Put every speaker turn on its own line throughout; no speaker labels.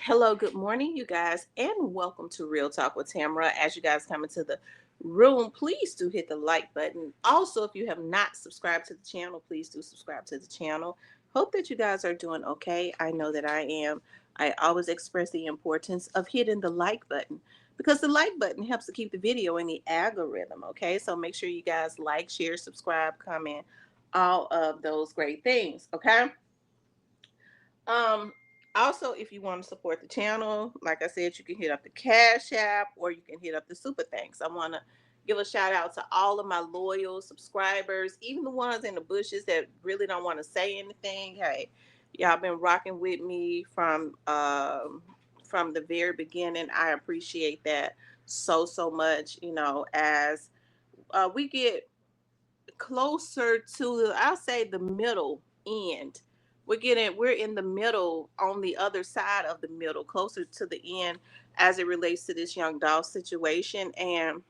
Hello, good morning, you guys, and welcome to Real Talk with Tamara. As you guys come into the room, please do hit the like button. Also, if you have not subscribed to the channel, please do subscribe to the channel. Hope that you guys are doing okay. I know that I am. I always express the importance of hitting the like button because the like button helps to keep the video in the algorithm, okay? So make sure you guys like, share, subscribe, comment, all of those great things, okay? Um, Also, if you want to support the channel, like I said, you can hit up the Cash App or you can hit up the Super Thanks. I want to give a shout out to all of my loyal subscribers, even the ones in the bushes that really don't want to say anything. Hey, y'all been rocking with me from the very beginning. I appreciate that so much. You know, as we get closer to, I'll say, the middle end. We're in the middle, on the other side of the middle, closer to the end as it relates to this Young Dolph situation. And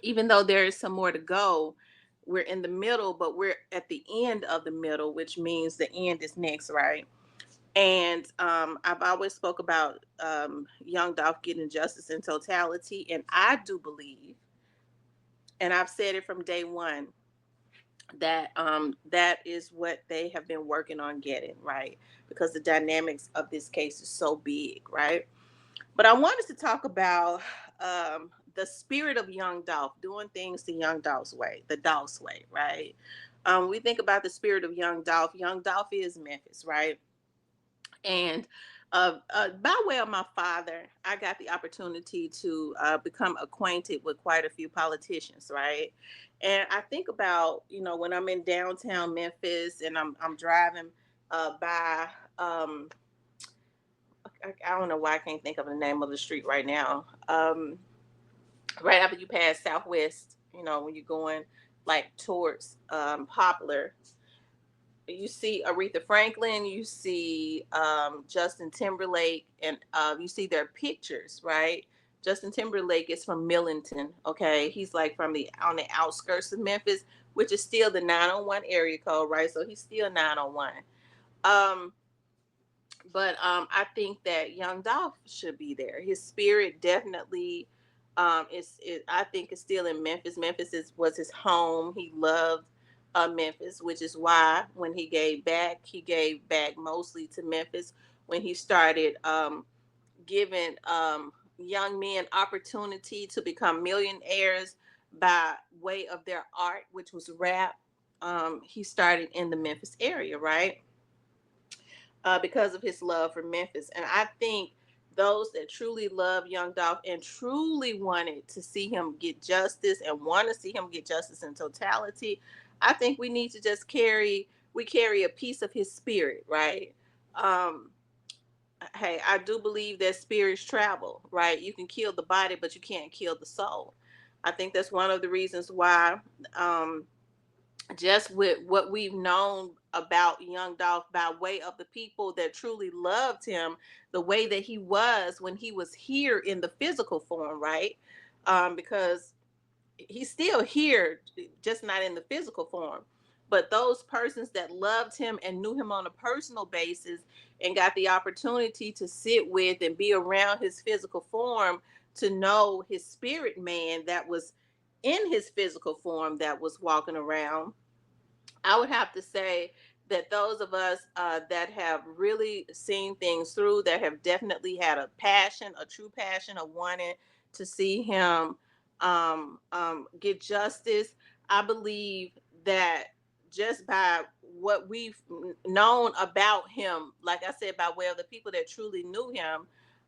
even though there is some more to go, we're in the middle, but we're at the end of the middle, which means the end is next, right? And I've always spoke about Young Dolph getting justice in totality, and I do believe, and I've said it from day one, that is what they have been working on getting, right? Because the dynamics of this case is so big, right? But I wanted to talk about the spirit of Young Dolph, doing things the Young Dolph's way, the Dolph's way, right? We think about the spirit of Young Dolph. Young Dolph is Memphis, right? And by way of my father, I got the opportunity to become acquainted with quite a few politicians, right? And I think about, when I'm in downtown Memphis and I'm driving by, I don't know why I can't think of the name of the street right now. Right after you pass Southwest, when you're going like towards Poplar, you see Aretha Franklin, you see Justin Timberlake, and you see their pictures, right? Justin Timberlake is from Millington, okay? He's like from the on the outskirts of Memphis, which is still the 901 area code, right? So he's still 901. Um, but I think that Young Dolph should be there. His spirit definitely I think is still in Memphis. Was his home. He loved Memphis, which is why when he gave back mostly to Memphis when he started giving young men opportunity to become millionaires by way of their art, which was rap. He started in the Memphis area, right? Because of his love for Memphis. And I think those that truly love Young Dolph and truly wanted to see him get justice and want to see him get justice in totality, I think we need to just carry a piece of his spirit, right? Um, hey, I do believe that spirits travel, right? You can kill the body, but you can't kill the soul. I think that's one of the reasons why um, just with what we've known about Young Dolph by way of the people that truly loved him, the way that he was when he was here in the physical form, right? Because he's still here, just not in the physical form. But those persons that loved him and knew him on a personal basis and got the opportunity to sit with and be around his physical form, to know his spirit man that was in his physical form that was walking around, I would have to say that those of us that have really seen things through, that have definitely had a passion, a true passion of wanting to see him get justice, I believe that just by what we've known about him, like I said, by way of the people that truly knew him,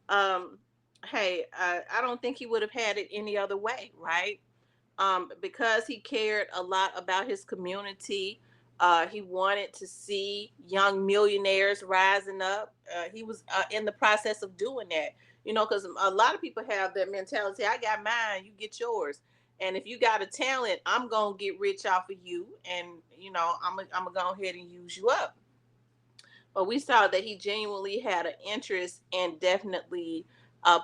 um, hey, I don't think he would have had it any other way, right? Because he cared a lot about his community. He wanted to see young millionaires rising up. He was in the process of doing that, because a lot of people have that mentality. I got mine, you get yours. And if you got a talent, I'm going to get rich off of you. And, I'm going to go ahead and use you up. But we saw that he genuinely had an interest and definitely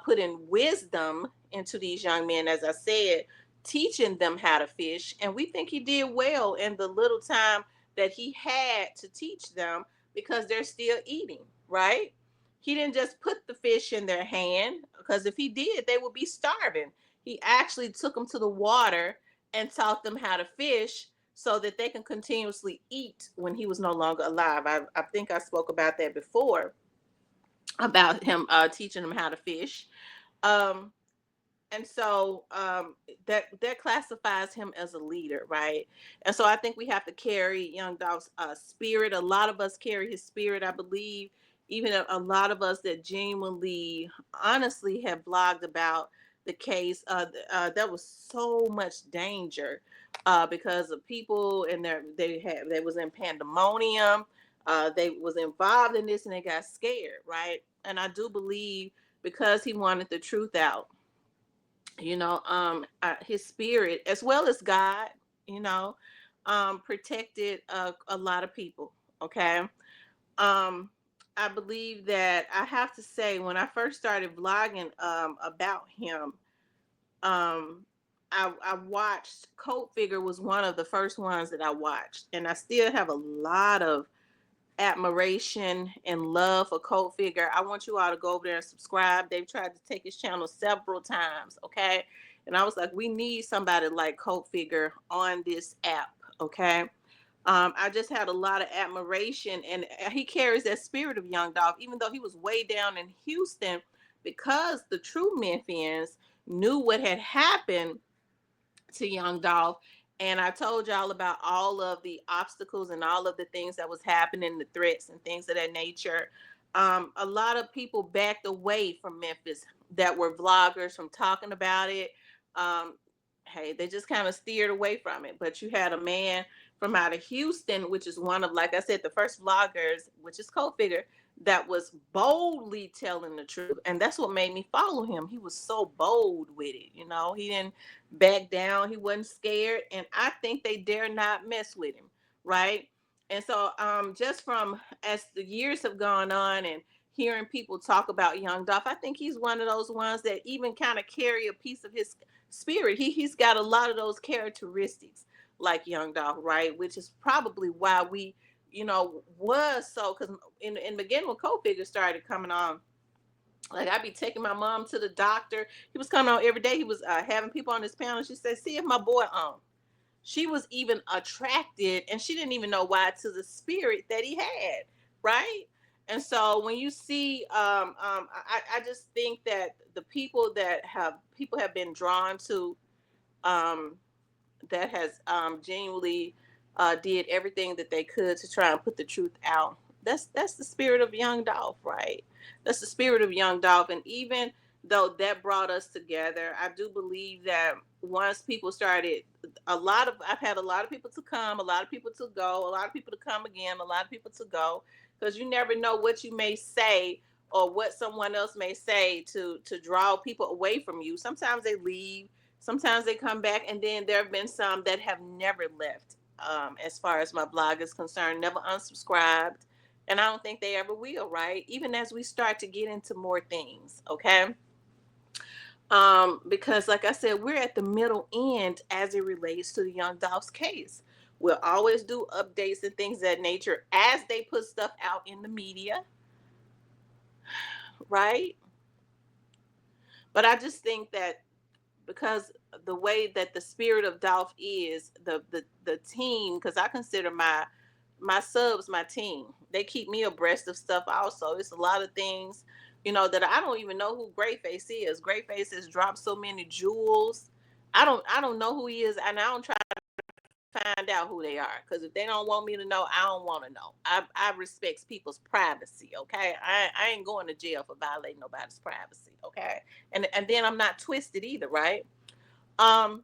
put in wisdom into these young men, as I said, teaching them how to fish. And we think he did well in the little time that he had to teach them, because they're still eating, right? He didn't just put the fish in their hand, because if he did, they would be starving. He actually took them to the water and taught them how to fish so that they can continuously eat when he was no longer alive. I think I spoke about that before, about him teaching them how to fish. Um, and so that classifies him as a leader, right? And so I think we have to carry Young Dolph's spirit. A lot of us carry his spirit, I believe. Even a lot of us that genuinely, honestly, have blogged about the case. There was so much danger because of people, and they was in pandemonium. They was involved in this, and they got scared, right? And I do believe, because he wanted the truth out, his spirit, as well as God, you know protected a lot of people. Okay. um I believe that, I have to say, when I first started vlogging about him, um I watched Coat Figure, was one of the first ones that I watched, and I still have a lot of admiration and love for Coat Figure. I want you all to go over there and subscribe. They've tried to take his channel several times, okay? And I was like, we need somebody like Coat Figure on this app, okay? I just had a lot of admiration, and he carries that spirit of Young Dolph, even though he was way down in Houston, because the true Memphians knew what had happened to Young Dolph. And I told y'all about all of the obstacles and all of the things that was happening, the threats and things of that nature. A lot of people backed away from Memphis that were vloggers from talking about it. Um, hey, they just kind of steered away from it. But you had a man from out of Houston, which is one of, like I said, the first vloggers, which is Coat Figure, that was boldly telling the truth. And that's what made me follow him. He was so bold with it. He didn't back down. He wasn't scared. And I think they dare not mess with him. Right. And so just from, as the years have gone on and hearing people talk about Young Dolph, I think he's one of those ones that even kind of carry a piece of his spirit. He's got a lot of those characteristics like Young Dolph, right? Which is probably why we, was so, because in the beginning, when Coat Figure started coming on, like, I'd be taking my mom to the doctor. He was coming on every day. He was having people on his panel. She said, see if my boy on. She was even attracted, and she didn't even know why, to the spirit that he had, right? And so when you see, I just think that the people have been drawn to, um, that has genuinely did everything that they could to try and put the truth out. That's the spirit of Young Dolph, right? That's the spirit of Young Dolph. And even though that brought us together, I do believe that once people started, I've had a lot of people to come, a lot of people to go, a lot of people to come again, a lot of people to go, because you never know what you may say or what someone else may say to draw people away from you. Sometimes they leave, sometimes they come back, and then there have been some that have never left. As far as my blog is concerned, never unsubscribed, and I don't think they ever will. Right? Even as we start to get into more things, okay. Because, like I said, we're at the middle end as it relates to the Young Dolph's case. We'll always do updates and things of that nature as they put stuff out in the media, right? But I just think that, because the way that the spirit of Dolph is, the team, because I consider my subs my team. They keep me abreast of stuff also. It's a lot of things, that I don't even know who Greyface is. Greyface has dropped so many jewels. I don't know who he is, and I don't try to find out who they are, because if they don't want me to know, I don't want to know. I respect people's privacy, okay? I ain't going to jail for violating nobody's privacy, okay? And then I'm not twisted either, right? Um,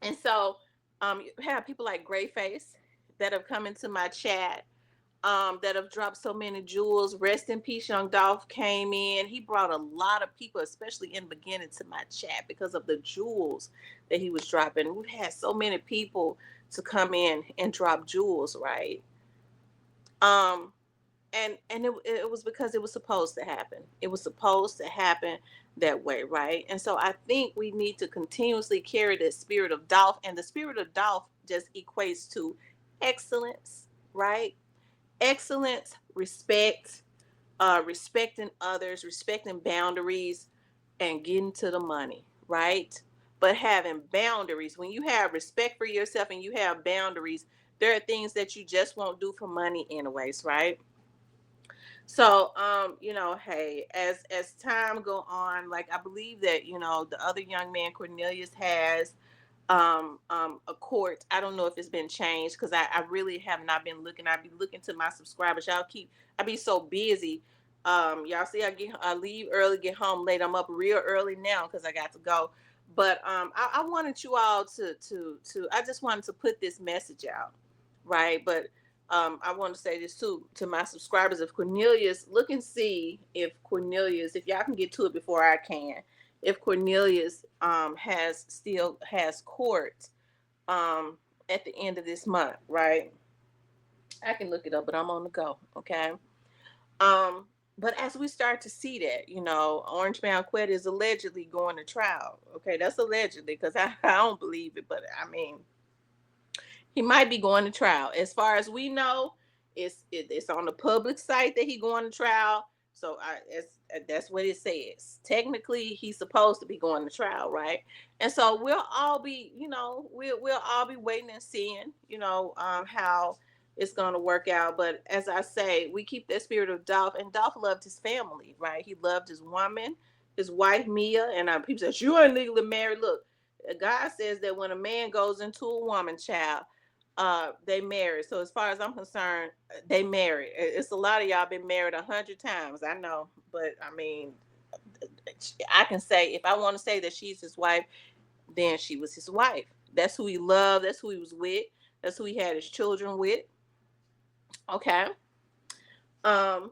and so you have people like Greyface that have come into my chat, that have dropped so many jewels. Rest in peace, Young Dolph came in. He brought a lot of people, especially in the beginning, to my chat because of the jewels that he was dropping. We've had so many people to come in and drop jewels, right? Um, and it was because it was supposed to happen. It was supposed to happen that way, right? And so I think we need to continuously carry the spirit of Dolph, and the spirit of Dolph just equates to excellence, right? Excellence, respect, respecting others, respecting boundaries, and getting to the money, right? But having boundaries, when you have respect for yourself and you have boundaries, there are things that you just won't do for money anyways, right? So, hey, as time go on, like I believe that the other young man Cornelius has a court. I don't know if it's been changed because I really have not been looking. I be looking to my subscribers. I be so busy. Y'all see I leave early, get home late. I'm up real early now because I got to go. But I wanted you all to I just wanted to put this message out, right? But I want to say this too to my subscribers. If Cornelius, look and see if Cornelius, if y'all can get to it before I can, if Cornelius has court um, at the end of this month, right? I can look it up, but I'm on the go. Okay. Um, but as we start to see that, Orange Quetta is allegedly going to trial. Okay, that's allegedly because I don't believe it, but I mean, he might be going to trial. As far as we know, it's on the public site that he going to trial. So that's what it says. Technically, he's supposed to be going to trial, right? And so we'll all be, we'll all be waiting and seeing, how it's going to work out. But as I say, we keep that spirit of Dolph, and Dolph loved his family, right? He loved his woman, his wife Mia, and people said you are legally married. Look, God says that when a man goes into a woman, child, they married. So as far as I'm concerned, they married. It's a lot of y'all been married 100 times. I know, but I mean, I can say if I want to say that she's his wife, then she was his wife. That's who he loved. That's who he was with. That's who he had his children with. Okay. Um.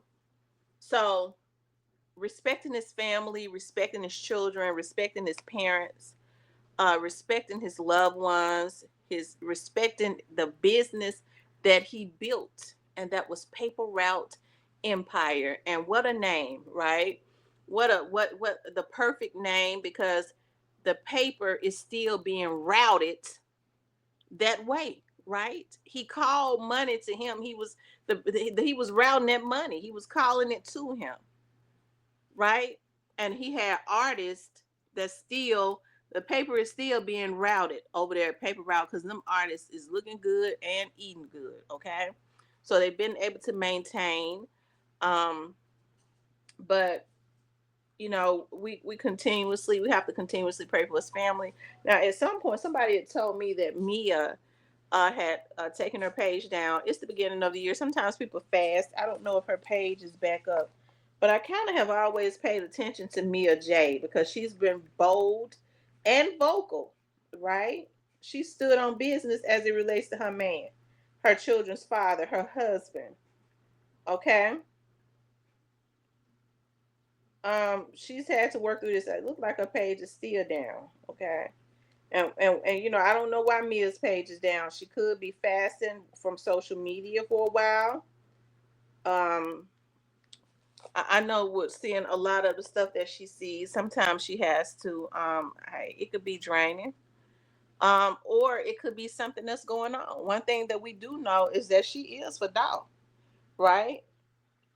So respecting his family, respecting his children, respecting his parents, respecting his loved ones, his respecting the business that he built, and that was Paper Route Empire. And what a name, right? What the perfect name, because the paper is still being routed that way, right? He called money to him. He was routing that money. He was calling it to him, right? And he had artists that still the paper is still being routed over there at Paper Route because them artists is looking good and eating good. Okay, so they've been able to maintain, um, but we have to continuously pray for his family. Now, at some point, somebody had told me that Mia had taken her page down. It's the beginning of the year. Sometimes people fast. I don't know if her page is back up, but I kind of have always paid attention to Mia J because she's been bold and vocal, right? She stood on business as it relates to her man, her children's father, her husband. Okay. She's had to work through this. It looks like her page is still down. Okay. And I don't know why Mia's page is down. She could be fasting from social media for a while. Um, I know with seeing a lot of the stuff that she sees, sometimes she has to. It could be draining. Or it could be something that's going on. One thing that we do know is that she is for dog, right?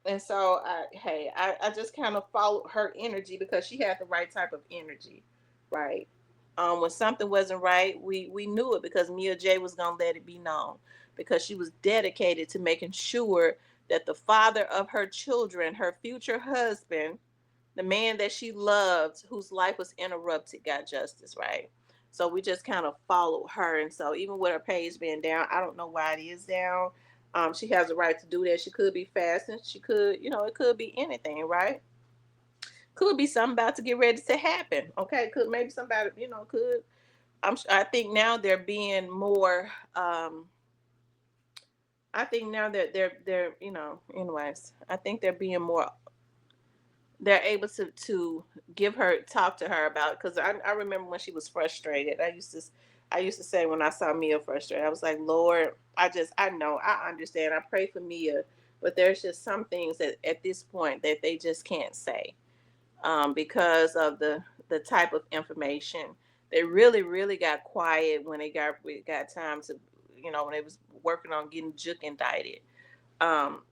And so I just kind of followed her energy because she had the right type of energy, right? When something wasn't right, we knew it because Mia J was gonna let it be known because she was dedicated to making sure that the father of her children, her future husband, the man that she loved, whose life was interrupted, got justice, right? So we just kind of followed her, and so even with her page being down, I don't know why it is down. She has the right to do that. She could be fasting. She could, it could be anything, right? Could be something about to get ready to happen. Okay, could maybe somebody, could. I think now they're being more. I think now that they're, anyways. I think they're being more. They're able to give her talk to her about because I remember when she was frustrated. I used to say when I saw Mia frustrated, I was like, Lord, I know I understand. I pray for Mia, but there's just some things that at this point that they just can't say because of the type of information. They really really got quiet when we got time to when they was working on getting Juke indicted.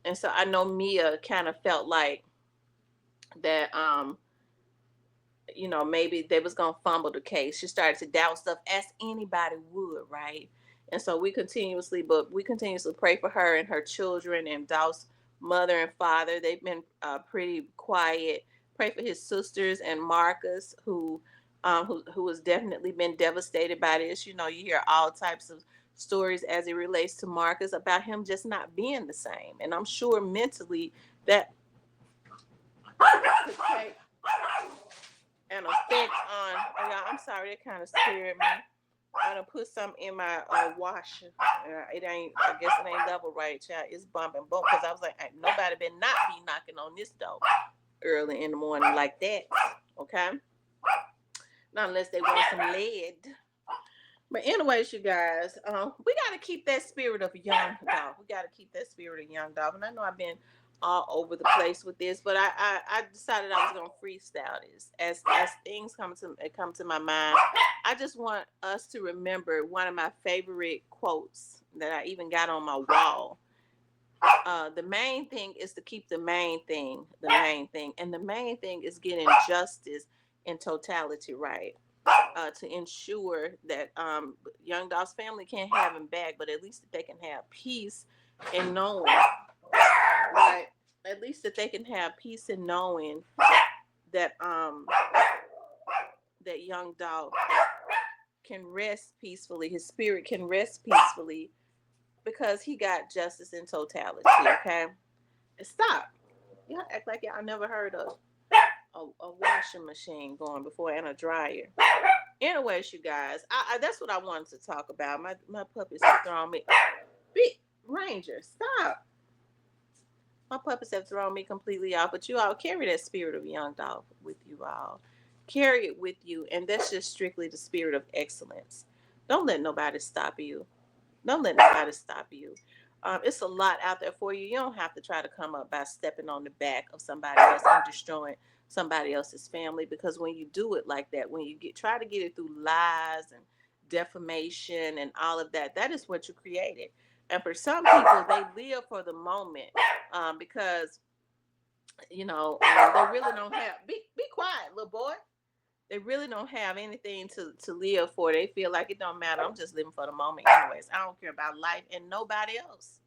And so I know Mia kind of felt like that maybe they was gonna fumble the case. She started to doubt stuff as anybody would, right? And so we continuously pray for her and her children and Dolph's mother and father. They've been pretty quiet. Pray for his sisters and Marcus, who has definitely been devastated by this. You hear all types of stories as it relates to Marcus about him just not being the same, and I'm sure mentally that could take an effect on. Oh, yeah, I'm sorry, that kind of scared me. I done put something in my washer. It ain't. I guess it ain't level right, child. It's bumping boom because I was like, ain't nobody been not be knocking on this door early in the morning like that. Okay, not unless they want some lead. But anyways, you guys, we got to keep that spirit of Young Dolph. We got to keep that spirit of Young Dolph. And I know I've been all over the place with this, but I decided I was gonna freestyle this as things come to my mind. I just want us to remember one of my favorite quotes that I even got on my wall. The main thing is to keep the main thing, and the main thing is getting justice in totality right. To ensure that Young Dolph's family can't have him back, but at least that they can have peace in knowing, right? At least that they can have peace in knowing that that Young Dolph can rest peacefully. His spirit can rest peacefully because he got justice in totality. Okay, and stop. Y'all act like y'all never heard of a washing machine going before and a dryer. Anyways, you guys, that's what I wanted to talk about. My puppies have thrown me. Big Ranger, stop. My puppies have thrown me completely off, but you all carry that spirit of Young Dolph with you all. Carry it with you, and that's just strictly the spirit of excellence. Don't let nobody stop you. Don't let nobody stop you. It's a lot out there for you. You don't have to try to come up by stepping on the back of somebody else and destroying somebody else's family. Because when you do it like that, when you try to get it through lies and defamation and all of that, that is what you created. And for some people, they live for the moment because they really don't have. Be quiet, little boy. They really don't have anything to live for. They feel like it don't matter. I'm just living for the moment anyways. I don't care about life and nobody else.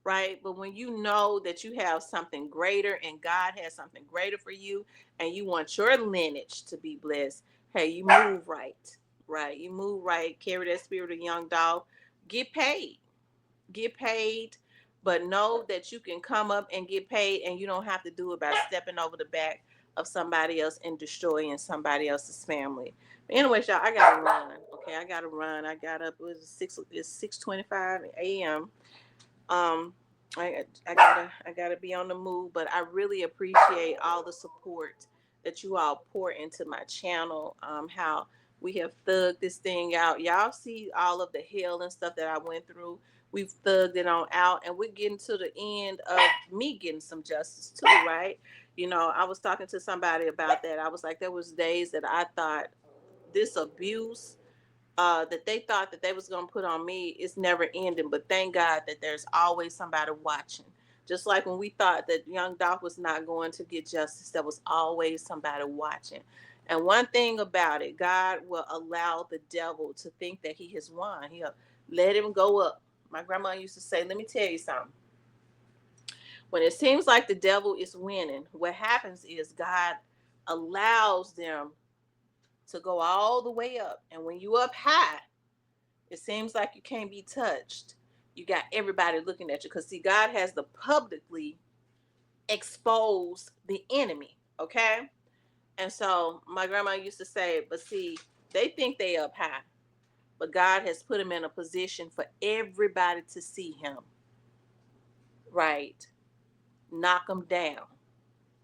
Right? But when you know that you have something greater and God has something greater for you and you want your lineage to be blessed, hey, you move right. Right? You move right. Carry that spirit of Young Dolph. Get paid. Get paid. But know that you can come up and get paid and you don't have to do it by stepping over the back of somebody else and destroying somebody else's family. But anyways, y'all, I gotta run. Okay, I gotta run. I got up. It was 6:25 a.m. Um, I gotta be on the move, but I really appreciate all the support that you all pour into my channel. How we have thugged this thing out. Y'all see all of the hell and stuff that I went through. We've thugged it on out, and we're getting to the end of me getting some justice too, right? I was talking to somebody about that. I was like, there was days that I thought this abuse that they thought that they was gonna put on me is never ending. But thank God that there's always somebody watching. Just like when we thought that Young Dolph was not going to get justice, there was always somebody watching. And one thing about it, God will allow the devil to think that he has won. He'll let him go up. My grandma used to say, let me tell you something. When it seems like the devil is winning, what happens is God allows them to go all the way up. And when you up high, it seems like you can't be touched. You got everybody looking at you. Because, see, God has to publicly expose the enemy. Okay? And so my grandma used to say, but see, they think they up high. But God has put him in a position for everybody to see him. Right? Knock them down.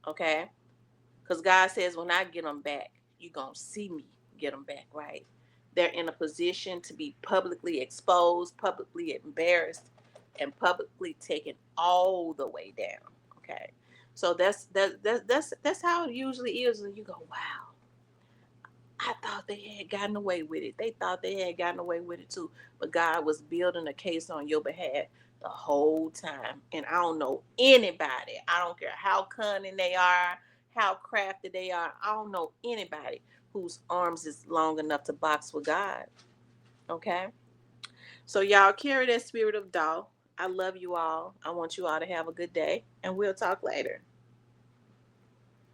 Okay? Because God says, when I get them back, you're going to see me get them back, right? They're in a position to be publicly exposed, publicly embarrassed, and publicly taken all the way down. Okay, so that's how it usually is. And you go, wow, I thought they had gotten away with it. They thought they had gotten away with it too, but God was building a case on your behalf the whole time. And I don't know anybody. I don't care how cunning they are, how crafty they are. I don't know anybody whose arms is long enough to box with God. Okay? So y'all carry that spirit of Dolph. I love you all. I want you all to have a good day, and we'll talk later.